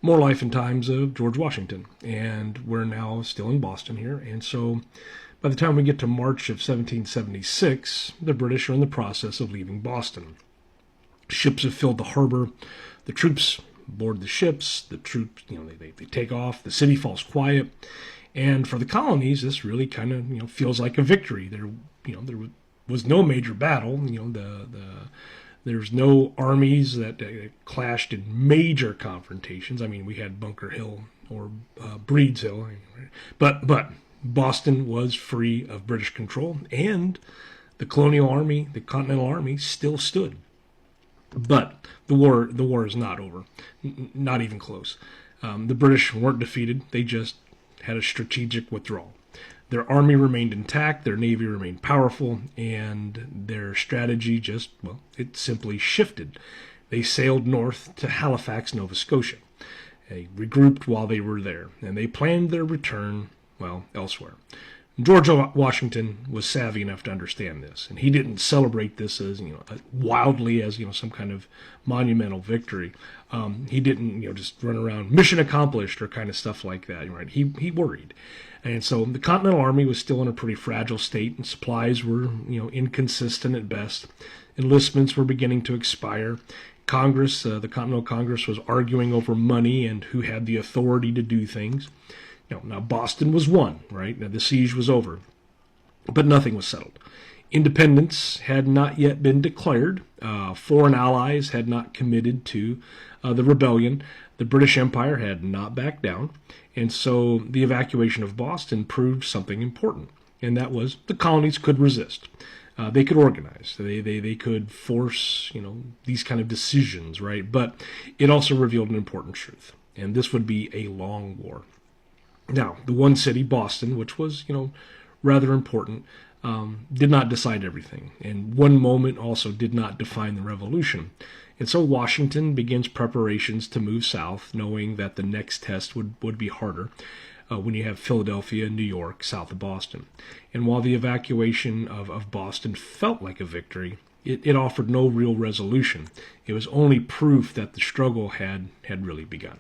more life and times of George Washington. And we're now still in Boston here. And so by the time we get to March of 1776, the British are in the process of leaving Boston. Ships have filled the harbor. The troops board the ships. The troops, they take off. The city falls quiet. And for the colonies, this really kind of, feels like a victory. There was no major battle. There's no armies that clashed in major confrontations. I mean, we had Bunker Hill or Breed's Hill, but Boston was free of British control, and the colonial army, the Continental Army, still stood. But the war is not over, not even close. The British weren't defeated; they just had a strategic withdrawal. Their army remained intact, their navy remained powerful, and their strategy it simply shifted. They sailed north to Halifax, Nova Scotia. They regrouped while they were there, and they planned their return, elsewhere. George Washington was savvy enough to understand this, and he didn't celebrate this as wildly as some kind of monumental victory. He didn't just run around mission accomplished or kind of stuff like that. Right? He worried, and so the Continental Army was still in a pretty fragile state, and supplies were inconsistent at best. Enlistments were beginning to expire. Congress, the Continental Congress, was arguing over money and who had the authority to do things. Now Boston was won, right? Now the siege was over, but nothing was settled. Independence had not yet been declared. Foreign allies had not committed to the rebellion. The British Empire had not backed down, and so the evacuation of Boston proved something important, and that was the colonies could resist. They could organize. They could force these kind of decisions, right? But it also revealed an important truth, and this would be a long war. Now, the one city, Boston, which was, rather important, did not decide everything. And one moment also did not define the revolution. And so Washington begins preparations to move south, knowing that the next test would be harder when you have Philadelphia and New York south of Boston. And while the evacuation of Boston felt like a victory, it offered no real resolution. It was only proof that the struggle had really begun.